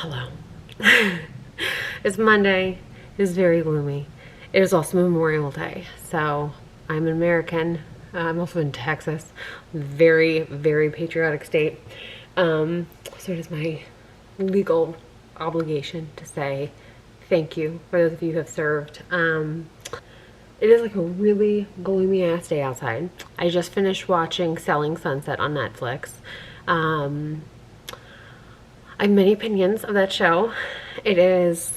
Hello. It's Monday. It is very gloomy. It is also Memorial Day. So I'm an American. I'm also in Texas. Very, very patriotic state. So it is my legal obligation to say thank you for those of you who have served. It is like a really gloomy ass day outside. I just finished watching Selling Sunset on Netflix. I have many opinions of that show. It is...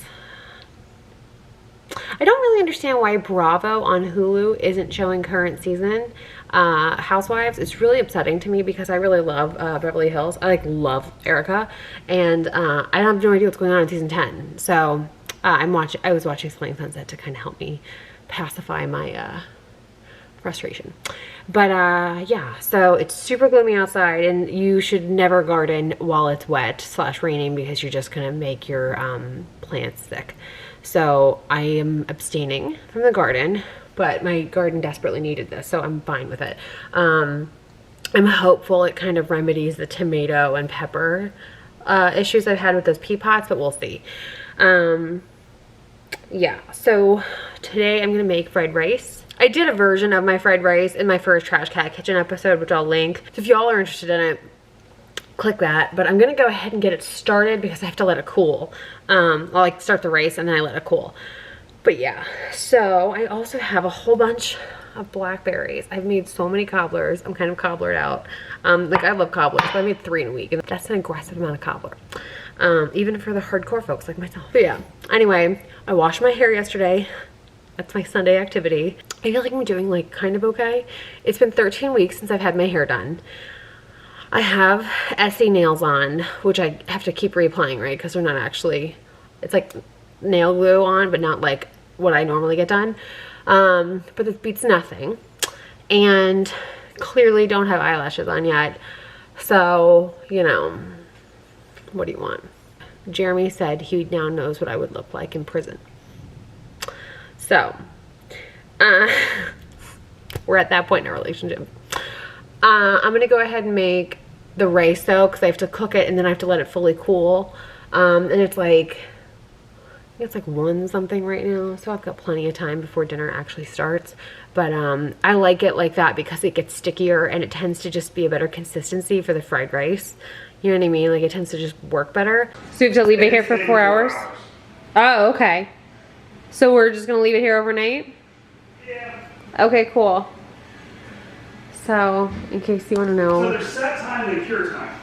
I don't really understand why Bravo on Hulu isn't showing current season Housewives. It's really upsetting to me because I really love Beverly Hills. I love Erica, and I have no idea what's going on in season 10. So I was watching Selling Sunset to kind of help me pacify my frustration. But yeah, so it's super gloomy outside, and you should never garden while it's wet / raining because you're just gonna make your plants sick. So I am abstaining from the garden, but my garden desperately needed this, so I'm fine with it. I'm hopeful it kind of remedies the tomato and pepper issues I've had with those pea pots, but we'll see. Yeah, so today I'm gonna make fried rice. I did a version of my fried rice in my first Trash Cat Kitchen episode, which I'll link. So if y'all are interested in it, click that. But I'm gonna go ahead and get it started because I have to let it cool. I'll start the rice and then I let it cool. But yeah, so I also have a whole bunch of blackberries. I've made so many cobblers. I'm kind of cobblered out. I love cobblers, but I made 3 in a week, and that's an aggressive amount of cobbler. Even for the hardcore folks like myself. But yeah, anyway, I washed my hair yesterday. That's my Sunday activity. I feel like I'm doing kind of okay. It's been 13 weeks since I've had my hair done. I have Essie nails on, which I have to keep reapplying, right? Because they're not actually, it's like nail glue on, but not like what I normally get done. But it beats nothing. And clearly don't have eyelashes on yet. So, you know, what do you want? Jeremy said he now knows what I would look like in prison. So, we're at that point in our relationship. I'm gonna go ahead and make the rice though, because I have to cook it and then I have to let it fully cool. And it's like, I think it's like 1 something right now, so I've got plenty of time before dinner actually starts. But I like it like that because it gets stickier and it tends to just be a better consistency for the fried rice. You know what I mean? Like it tends to just work better. So you have to leave it here for 4 hours? Oh, okay. So we're just gonna leave it here overnight? Yeah. Okay, cool. So, in case you want to know. So there's set time and cure time.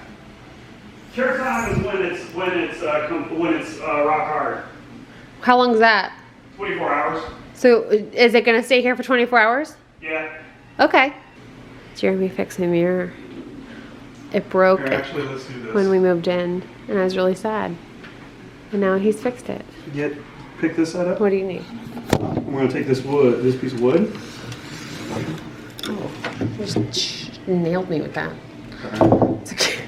Cure time is when it's rock hard. How long is that? 24 hours. So is it gonna stay here for 24 hours? Yeah. Okay. Jeremy fixed my mirror. It broke Here, actually, let's do this. when we moved in, and I was really sad. And now he's fixed it. Pick this side up. What do you need? I'm gonna take this piece of wood. Oh, you just nailed me with that. It's okay.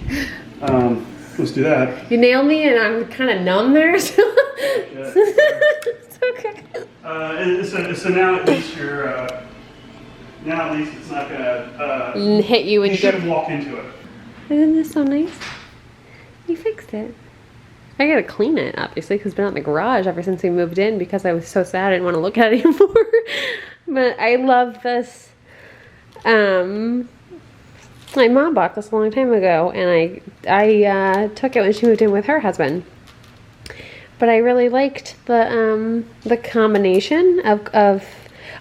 Let's do that. You nailed me, and I'm kind of numb there. So it's okay. So now at least it's not gonna hit you when you go to walk into it. Isn't this so nice? You fixed it. I gotta clean it, obviously, because it's been out in the garage ever since we moved in because I was so sad I didn't want to look at it anymore. But I love this. My mom bought this a long time ago, and I took it when she moved in with her husband. But I really liked the combination of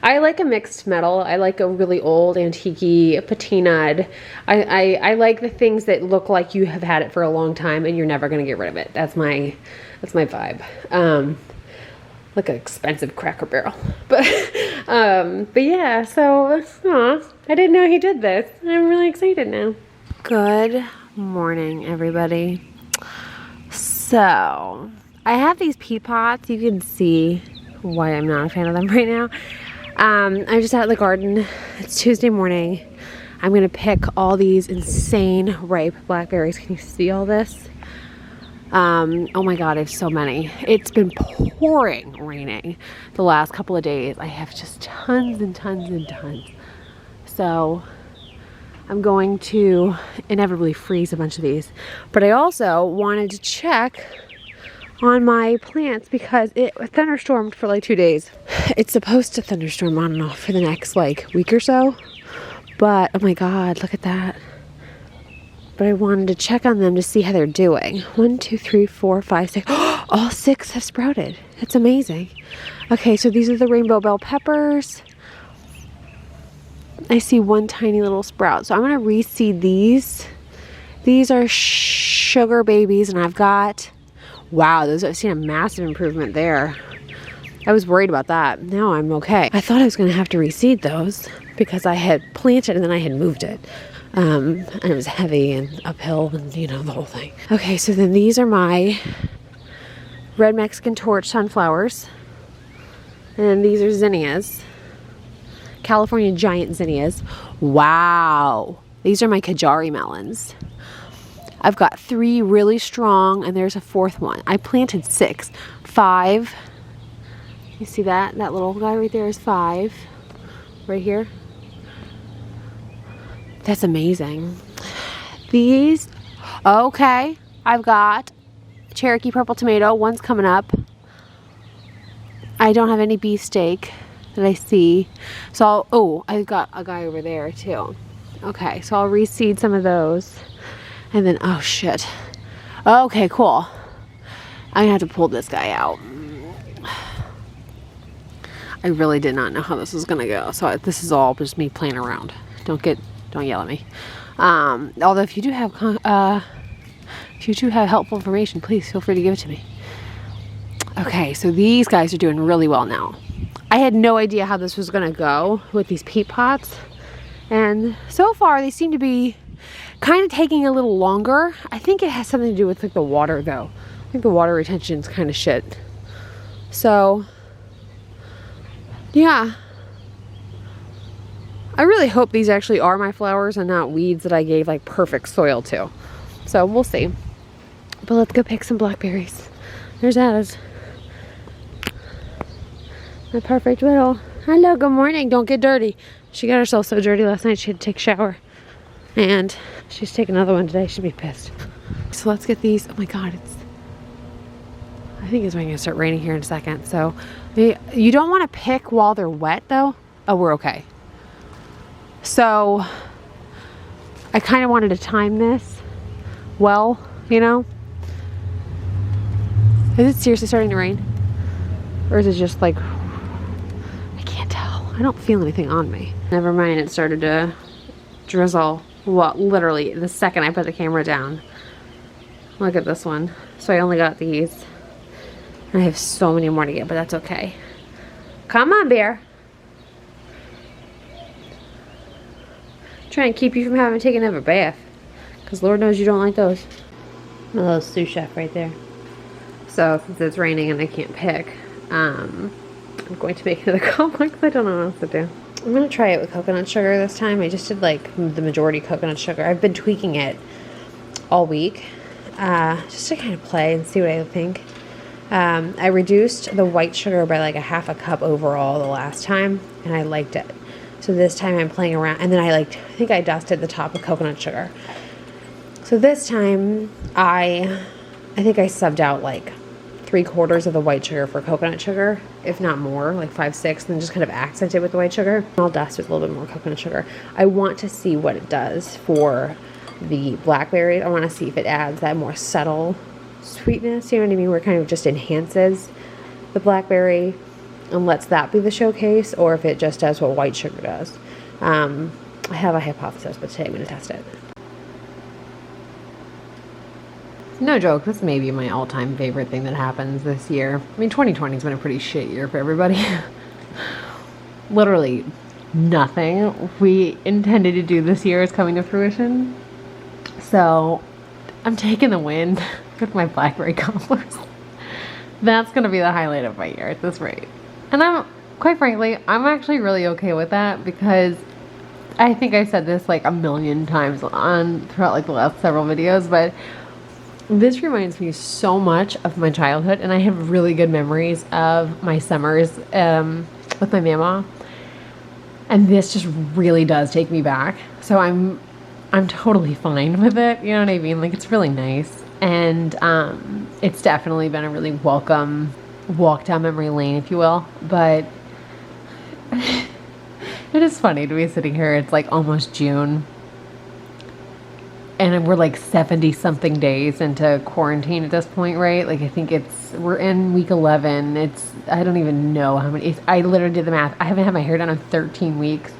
I like a mixed metal. I like a really old antique patinaed. I like the things that look like you have had it for a long time and you're never gonna get rid of it. That's my vibe. Like an expensive Cracker Barrel. But yeah, so I didn't know he did this. I'm really excited now. Good morning, everybody. So I have these pea pots. You can see why I'm not a fan of them right now. I'm just out in the garden. It's Tuesday morning. I'm gonna pick all these insane ripe blackberries. Can you see all this? Oh my god, I have so many. It's been pouring raining the last couple of days. I have just tons and tons and tons. So I'm going to inevitably freeze a bunch of these. But I also wanted to check on my plants because it thunderstormed for like 2 days. It's supposed to thunderstorm on and off for the next like week or so. But, oh my God, look at that. But I wanted to check on them to see how they're doing. 1, 2, 3, 4, 5, 6. All 6 have sprouted. That's amazing. Okay, so these are the rainbow bell peppers. I see one tiny little sprout. So I'm going to reseed these. These are sugar babies, and I've got, wow, I've seen a massive improvement there. I was worried about that. Now I'm okay. I thought I was going to have to reseed those because I had planted and then I had moved it. And it was heavy and uphill and, you know, the whole thing. Okay, so then these are my red Mexican torch sunflowers. And these are zinnias. California giant zinnias. Wow. These are my Kajari melons. I've got 3 really strong, and there's a 4th one. I planted 6. 5. You see that? That little guy right there is 5. Right here. That's amazing. These, okay. I've got Cherokee purple tomato. One's coming up. I don't have any beefsteak that I see. So I've got a guy over there too. Okay, so I'll reseed some of those. And then, oh shit. Okay, cool. I'm gonna have to pull this guy out. I really did not know how this was gonna go. So this is all just me playing around. Don't yell at me. Although if you do have helpful information, please feel free to give it to me. Okay, so these guys are doing really well now. I had no idea how this was gonna go with these peat pots. And so far they seem to be kind of taking a little longer. I think it has something to do with like the water though. I think the water retention is kind of shit. So yeah, I really hope these actually are my flowers and not weeds that I gave like perfect soil to. So we'll see. But let's go pick some blackberries. There's Ada's. My perfect little, hello, good morning, don't get dirty. She got herself so dirty last night she had to take a shower. And she's taking another one today. She'll be pissed. So let's get these. Oh my God, I think it's going to start raining here in a second. So you don't want to pick while they're wet though. Oh, we're okay. So I kind of wanted to time this well, you know. Is it seriously starting to rain? Or is it just like, I can't tell. I don't feel anything on me. Never mind, it started to drizzle. Well, literally the second I put the camera down. Look at this one. So I only got these. I have so many more to get, but that's okay. Come on, bear. Try and keep you from having to take another bath. Because Lord knows you don't like those. My little sous chef right there. So since it's raining and I can't pick, I'm going to make another complex. I don't know what else to do. I'm going to try it with coconut sugar this time. I just did like the majority coconut sugar. I've been tweaking it all week just to kind of play and see what I think. I reduced the white sugar by like a half a cup overall the last time, and I liked it. So this time I'm playing around, and then I think I dusted the top with coconut sugar. So this time I think I subbed out like 3/4 of the white sugar for coconut sugar, if not more, like 5/6, and then just kind of accent it with the white sugar. I'll dust with a little bit more coconut sugar. I want to see what it does for the blackberries. I want to see if it adds that more subtle sweetness, you know what I mean, where it kind of just enhances the blackberry and lets that be the showcase, or if it just does what white sugar does. I have a hypothesis, but today I'm going to test it. No joke, this may be my all-time favorite thing that happens this year. I mean, 2020 has been a pretty shit year for everybody. Literally nothing we intended to do this year is coming to fruition. So I'm taking the win with my blackberry cobblers. That's going to be the highlight of my year at this rate. And quite frankly, I'm actually really okay with that, because I think I said this like a million times throughout like the last several videos, but this reminds me so much of my childhood, and I have really good memories of my summers with my mama, and this just really does take me back. So I'm totally fine with it, you know what I mean? Like, it's really nice. And it's definitely been a really welcome walk down memory lane, if you will. But it is funny to be sitting here. It's like almost June. And we're like 70 something days into quarantine at this point, right? Like I think we're in week 11. I don't even know how many, I literally did the math. I haven't had my hair done in 13 weeks.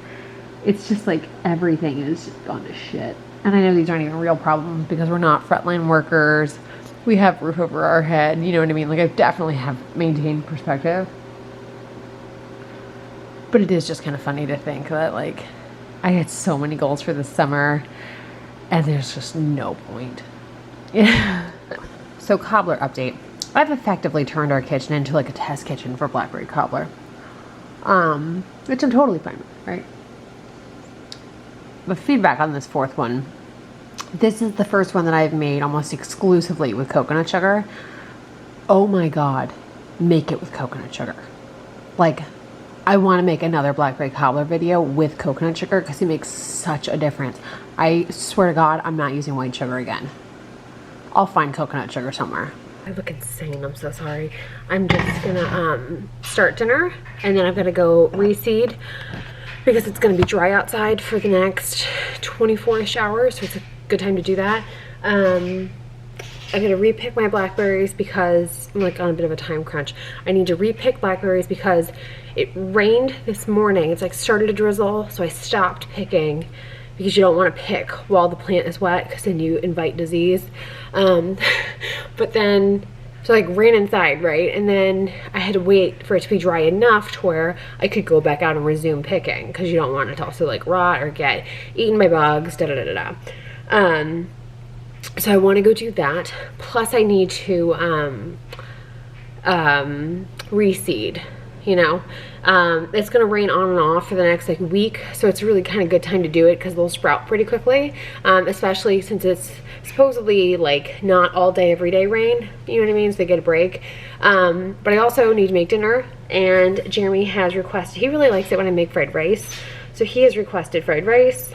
It's just like everything is just gone to shit. And I know these aren't even real problems because we're not frontline workers. We have roof over our head. You know what I mean? Like I definitely have maintained perspective. But it is just kind of funny to think that like I had so many goals for this summer and there's just no point. Yeah. So cobbler update. I've effectively turned our kitchen into like a test kitchen for blackberry cobbler. Which I'm totally fine with, right? The feedback on this fourth one. This is the first one that I've made almost exclusively with coconut sugar. Oh my God, make it with coconut sugar. Like, I want to make another blackberry cobbler video with coconut sugar because it makes such a difference. I swear to God, I'm not using white sugar again. I'll find coconut sugar somewhere. I look insane, I'm so sorry. I'm just gonna start dinner and then I'm gonna go reseed because it's gonna be dry outside for the next 24-ish hours, so it's a good time to do that. I'm gonna repick my blackberries because I'm like on a bit of a time crunch. I need to repick blackberries because it rained this morning. It's like started to drizzle, so I stopped picking because you don't want to pick while the plant is wet because then you invite disease. But then, so like ran inside, right? And then I had to wait for it to be dry enough to where I could go back out and resume picking because you don't want it to also like rot or get eaten by bugs, da-da-da-da-da. So I want to go do that. Plus I need to reseed, you know. It's going to rain on and off for the next like week, so it's a really kind of good time to do it because they'll sprout pretty quickly, especially since it's supposedly like not all day every day rain, you know what I mean, so they get a break. But I also need to make dinner, and Jeremy has requested, he really likes it when I make fried rice, so he has requested fried rice.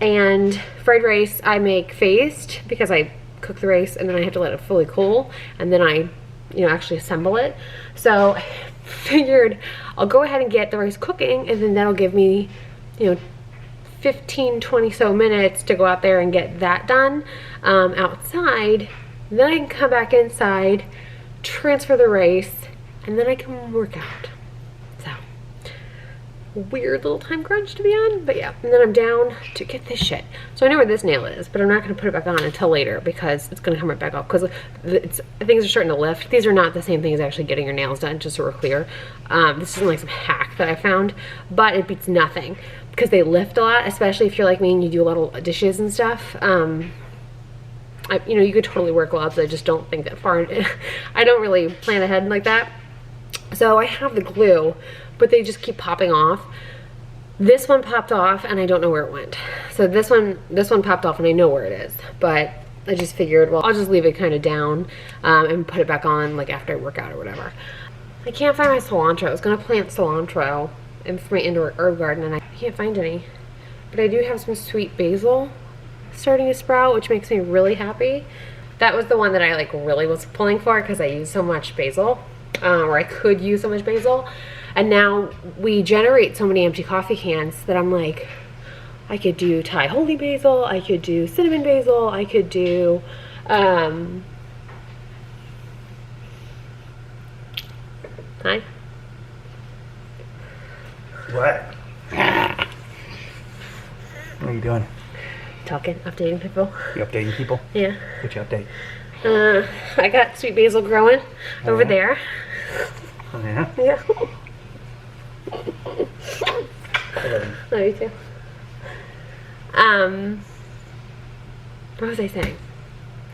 And fried rice I make phased because I cook the rice and then I have to let it fully cool and then I, you know, actually assemble it. So I figured I'll go ahead and get the rice cooking and then that'll give me, you know, 15-20 so minutes to go out there and get that done outside. Then I can come back inside, transfer the rice, and then I can work out. So weird little time crunch to be on, but yeah. And then I'm down to get this shit. So I know where this nail is, but I'm not going to put it back on until later because it's going to come right back off because things are starting to lift. These are not the same thing as actually getting your nails done, just so we're clear. This isn't like some hack that I found, but it beats nothing because they lift a lot, especially if you're like me and you do a lot of dishes and stuff. You know, you could totally wear gloves. I just don't think that far. I don't really plan ahead like that. So I have the glue, but they just keep popping off. This one popped off and I don't know where it went. So this one popped off and I know where it is, but I just figured, well, I'll just leave it kind of down and put it back on like after I work out or whatever. I can't find my cilantro. I was gonna plant cilantro for my indoor herb garden and I can't find any. But I do have some sweet basil starting to sprout, which makes me really happy. That was the one that I like really was pulling for because I use so much basil, or I could use so much basil. And now we generate so many empty coffee cans that I'm like, I could do Thai holy basil, I could do cinnamon basil, I could do, hi? What? What are you doing? Talking, updating people. You updating people? Yeah. What you update? I got sweet basil growing over there. Oh, yeah? Yeah. Hello. Love you too. What was I saying?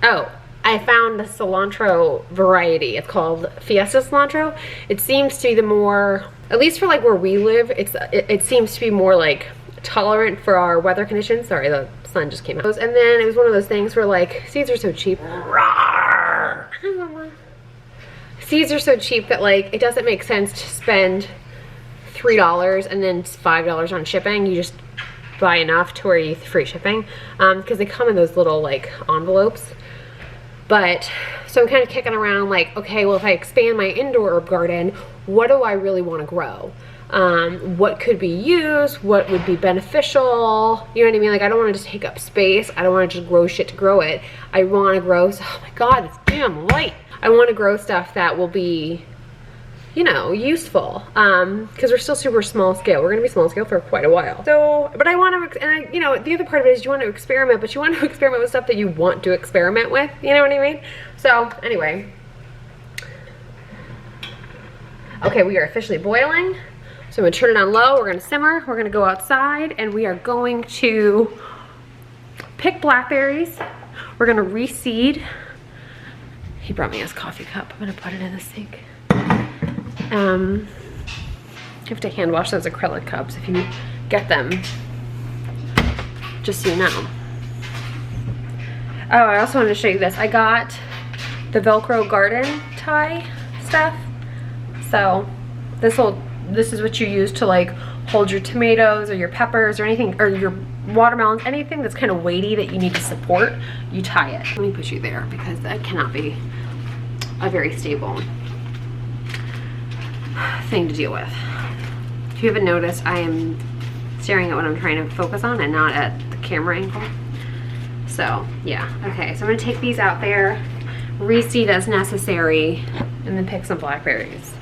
Oh, I found the cilantro variety. It's called Fiesta cilantro. It seems to be the more, at least for like where we live, it seems to be more like tolerant for our weather conditions. Sorry, the sun just came out. And then it was one of those things where like seeds are so cheap. Seeds are so cheap that like it doesn't make sense to spend $3 and then $5 on shipping. You just buy enough to where you free shipping because they come in those little like envelopes. But so I'm kind of kicking around like, okay, well, if I expand my indoor herb garden, what do I really want to grow? What could be used? What would be beneficial? You know what I mean? Like, I don't want to just take up space. I don't want to just grow shit to grow it. I want to grow, oh my God, it's damn light. I want to grow stuff that will be, you know, useful, because we're still super small scale. We're gonna be small scale for quite a while. So, but I want to, and I, you know, the other part of it is you want to experiment, but you want to experiment with stuff that you want to experiment with. You know what I mean? So anyway, okay, we are officially boiling. So I'm gonna turn it on low. We're gonna simmer. We're gonna go outside, and we are going to pick blackberries. We're gonna reseed. He brought me his coffee cup. I'm gonna put it in the sink. You have to hand wash those acrylic cups if you get them, just so you know. Oh, I also wanted to show you this. I got the Velcro garden tie stuff. So this is what you use to like hold your tomatoes or your peppers or anything, or your watermelons, anything that's kind of weighty that you need to support, you tie it. Let me put you there because that cannot be a very stable thing to deal with. If you haven't noticed, I am staring at what I'm trying to focus on and not at the camera angle. So yeah, okay, so I'm gonna take these out there, reseed as necessary, and then pick some blackberries.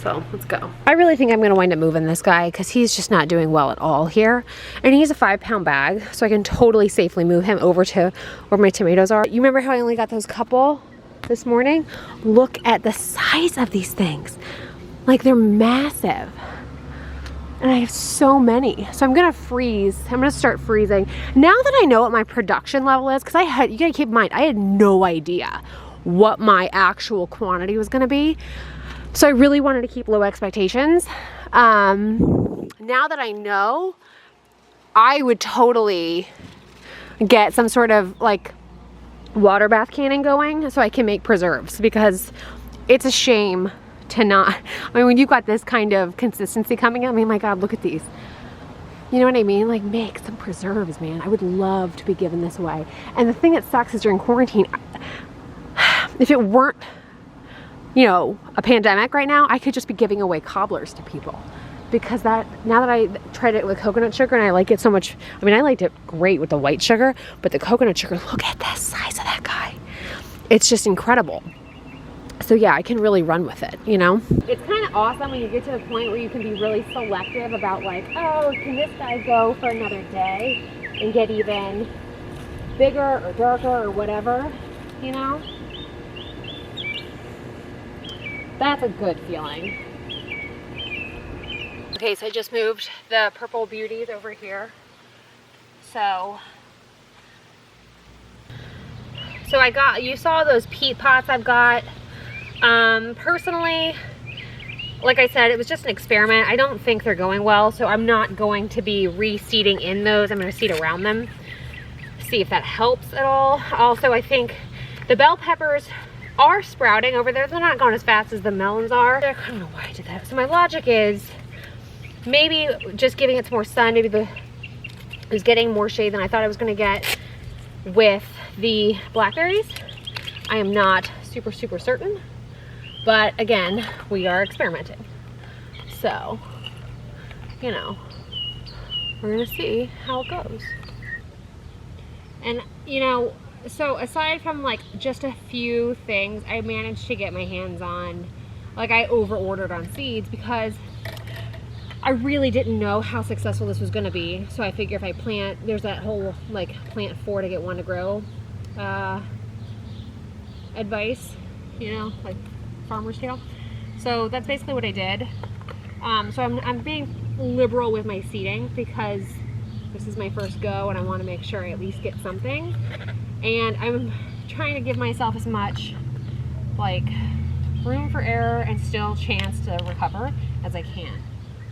So let's go. I really think I'm gonna wind up moving this guy because he's just not doing well at all here. And he's a 5-pound bag, so I can totally safely move him over to where my tomatoes are. You remember how I only got those couple this morning? Look at the size of these things. Like, they're massive. And I have so many. So I'm gonna freeze. I'm gonna start freezing. Now that I know what my production level is, because you gotta keep in mind, I had no idea what my actual quantity was gonna be. So I really wanted to keep low expectations. Now that I know, I would totally get some sort of like water bath canning going so I can make preserves, because it's a shame to not, I mean, when you've got this kind of consistency coming in, I mean, my God, look at these. You know what I mean? Like, make some preserves, man. I would love to be giving this away. And the thing that sucks is during quarantine, if it weren't, you know, a pandemic right now, I could just be giving away cobblers to people. Because now that I tried it with coconut sugar and I like it so much, I mean, I liked it great with the white sugar, but the coconut sugar, look at the size of that guy. It's just incredible. So yeah, I can really run with it, you know? It's kind of awesome when you get to the point where you can be really selective about like, oh, can this guy go for another day and get even bigger or darker or whatever, you know? That's a good feeling. Okay, so I just moved the purple beauties over here. So you saw those peat pots I've got. Personally, like I said, it was just an experiment. I don't think they're going well, so I'm not going to be reseeding in those. I'm going to seed around them, see if that helps at all. Also, I think the bell peppers are sprouting over there. They're not going as fast as the melons are. I don't know why I did that. So my logic is maybe just giving it some more sun. Maybe it was getting more shade than I thought I was going to get with the blackberries. I am not super certain. But again, we are experimenting. So, you know, we're gonna see how it goes. And, you know, so aside from like just a few things, I managed to get my hands on, like I over-ordered on seeds because I really didn't know how successful this was gonna be. So I figure if I plant, there's that whole like plant 4 to get 1 to grow advice, you know, like farmer's tale. So that's basically what I did. So I'm being liberal with my seeding because this is my first go and I want to make sure I at least get something. And I'm trying to give myself as much like room for error and still chance to recover as I can.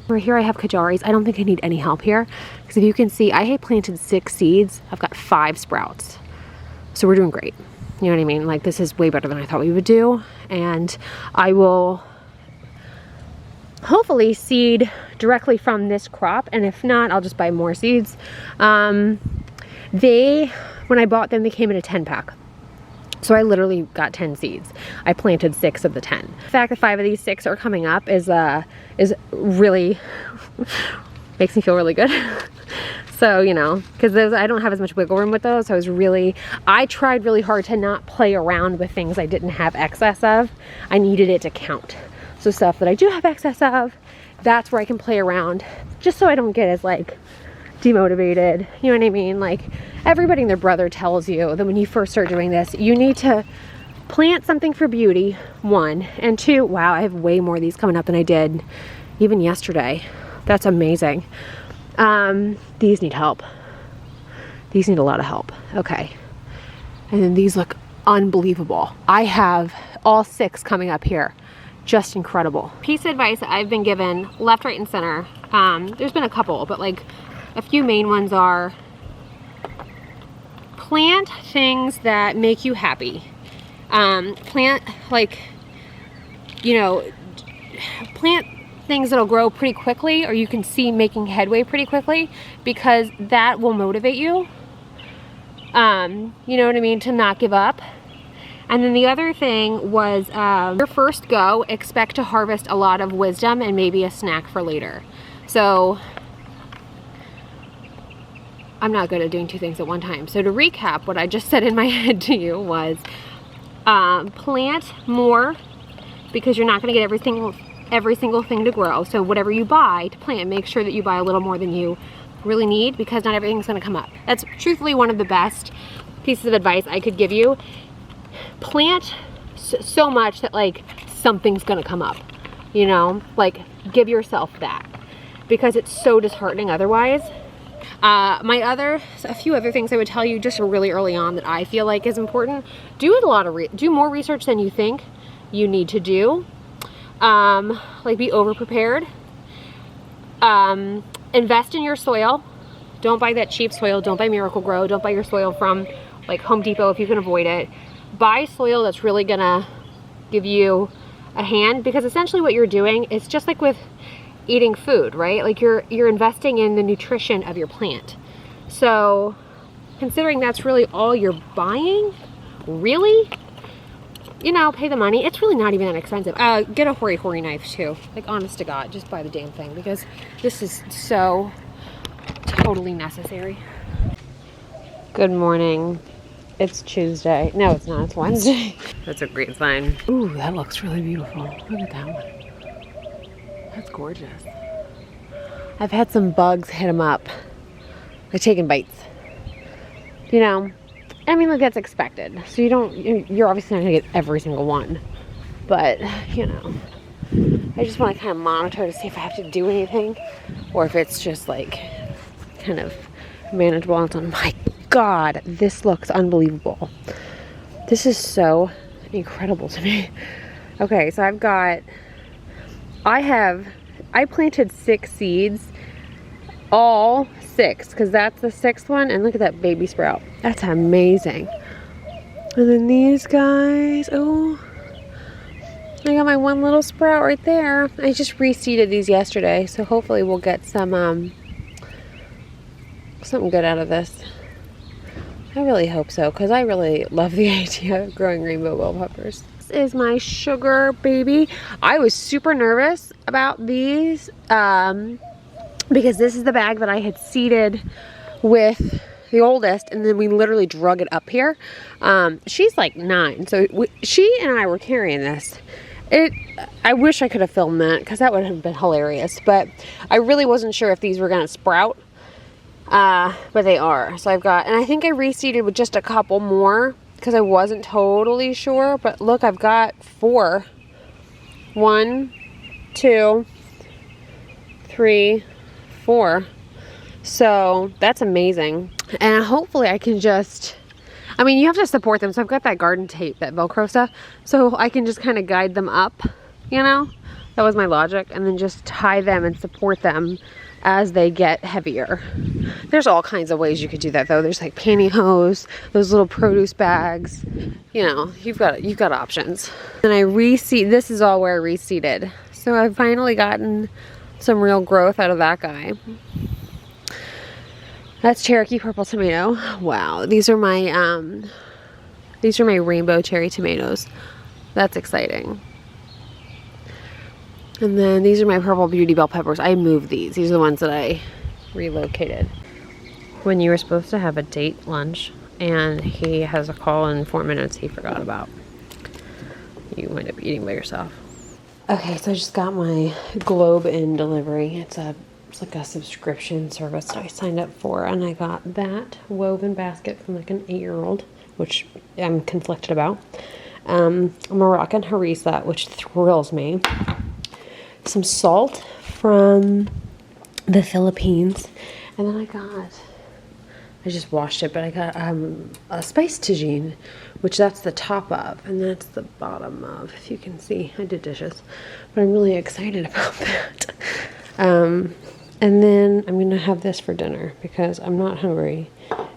Over here I have kajaris. I don't think I need any help here because if you can see, I had planted 6 seeds. I've got 5 sprouts. So we're doing great. You know what I mean? Like, this is way better than I thought we would do. And I will hopefully seed directly from this crop. And if not, I'll just buy more seeds. When I bought them, they came in a 10-pack. So I literally got 10 seeds. I planted 6 of the 10. The fact that 5 of these 6 are coming up is really makes me feel really good. So, you know, because I don't have as much wiggle room with those. So I tried really hard to not play around with things I didn't have excess of. I needed it to count. So stuff that I do have excess of, that's where I can play around, just so I don't get as like demotivated. You know what I mean? Like, everybody and their brother tells you that when you first start doing this, you need to plant something for beauty, 1, and 2, wow, I have way more of these coming up than I did even yesterday. That's amazing. These need help. These need a lot of help. Okay. And then these look unbelievable. I have all 6 coming up here. Just incredible. Piece of advice that I've been given left, right, and center. There's been a couple, but like a few main ones are plant things that make you happy. Plant, like, you know, plant things that'll grow pretty quickly, or you can see making headway pretty quickly, because that will motivate you. You know what I mean? To not give up. And then the other thing was, your first go, expect to harvest a lot of wisdom and maybe a snack for later. So I'm not good at doing 2 things at one time. So to recap, what I just said in my head to you was, plant more, because you're not going to get every single thing to grow. So whatever you buy to plant, make sure that you buy a little more than you really need, because not everything's going to come up. That's truthfully one of the best pieces of advice I could give you. Plant so much that like something's gonna come up, you know, like give yourself that, because it's so disheartening otherwise. A few other things I would tell you just really early on that I feel like is important. Do more research than you think you need to do. Like, be over prepared. Invest in your soil. Don't buy that cheap soil. Don't buy Miracle-Gro. Don't buy your soil from like Home Depot if you can avoid it. Buy soil that's really gonna give you a hand, because essentially what you're doing is just like with eating food, right? Like you're investing in the nutrition of your plant. So considering that's really all you're buying, really, you know, pay the money. It's really not even that expensive. Get a hori knife too. Like, honest to God, just buy the damn thing, because this is so totally necessary. Good morning. It's Tuesday. No, it's not. It's Wednesday. That's a great sign. Ooh, that looks really beautiful. Look at that one. That's gorgeous. I've had some bugs hit them up. They're taking bites. You know, I mean, like, that's expected. So you're obviously not gonna get every single one. But, you know, I just want to kind of monitor to see if I have to do anything, or if it's just like kind of manageable. And it's on my God, this looks unbelievable. This is so incredible to me. Okay, so I planted 6 seeds, all 6, because that's the 6th one, and look at that baby sprout. That's amazing. And then these guys, oh, I got my one little sprout right there. I just reseeded these yesterday, so hopefully we'll get some something good out of this. I really hope so, because I really love the idea of growing rainbow bell peppers. This is my sugar baby. I was super nervous about these because this is the bag that I had seeded with the oldest, and then we literally drug it up here. She's like 9, so she and I were carrying this. I wish I could have filmed that, because that would have been hilarious, but I really wasn't sure if these were going to sprout. But they are. So and I think I reseeded with just a couple more, because I wasn't totally sure, but look, I've got 4. 1, 2, 3, 4. So that's amazing. And hopefully I can just, I mean, you have to support them. So I've got that garden tape, that Velcro stuff, so I can just kind of guide them up, you know? That was my logic. And then just tie them and support them as they get heavier. There's all kinds of ways you could do that, though. There's like pantyhose, those little produce bags. You know, you've got options. And this is all where I reseeded. So I've finally gotten some real growth out of that guy. That's Cherokee purple tomato. Wow, these are my These are my rainbow cherry tomatoes. That's exciting. And then these are my purple beauty bell peppers. I moved these. These are the ones that I relocated. When you were supposed to have a date lunch and he has a call in 4 minutes he forgot about, you wind up eating by yourself. Okay, so I just got my Globe in delivery. It's like a subscription service that I signed up for, and I got that woven basket from like an 8-year-old, which I'm conflicted about. A Moroccan harissa, which thrills me. Some salt from the Philippines, and then I just washed it, but I got a spice tagine, which that's the top of, and that's the bottom of, if you can see. I did dishes, but I'm really excited about that. And then I'm gonna have this for dinner because I'm not hungry,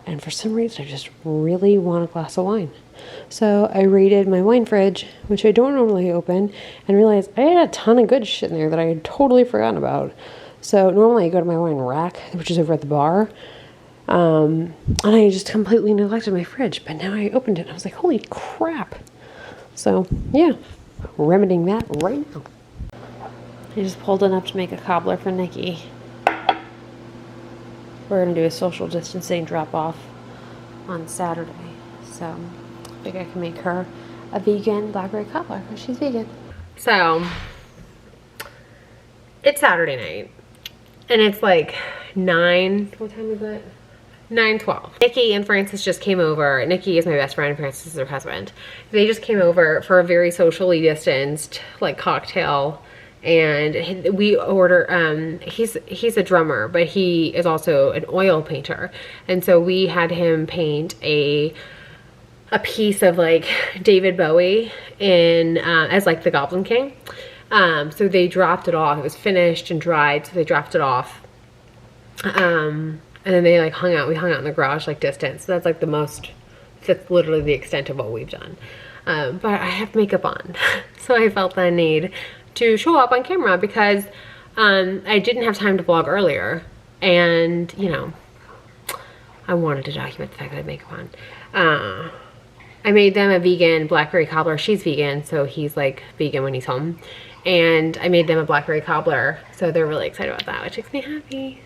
and for some reason I just really want a glass of wine. So I raided my wine fridge, which I don't normally open, and realized I had a ton of good shit in there that I had totally forgotten about. So normally I go to my wine rack, which is over at the bar, and I just completely neglected my fridge, but now I opened it and I was like, holy crap. So yeah, remedying that right now. I just pulled it up to make a cobbler for Nikki. We're going to do a social distancing drop-off on Saturday. So I think I can make her a vegan blackberry cobbler because she's vegan. So it's Saturday night and it's like 9, what time is it? 9:12. Nikki and Francis just came over. Nikki is my best friend, Francis is her husband. They just came over for a very socially distanced like cocktail, and we order, he's a drummer, but he is also an oil painter, and so we had him paint a piece of like David Bowie in as like the Goblin King. So they dropped it off. It was finished and dried, so they dropped it off. And then they like hung out. We hung out in the garage like distance. So that's like that's literally the extent of what we've done. But I have makeup on, so I felt the need to show up on camera because I didn't have time to vlog earlier, and you know, I wanted to document the fact that I had makeup on. I made them a vegan blackberry cobbler. She's vegan, so he's like vegan when he's home. And I made them a blackberry cobbler, so they're really excited about that, which makes me happy.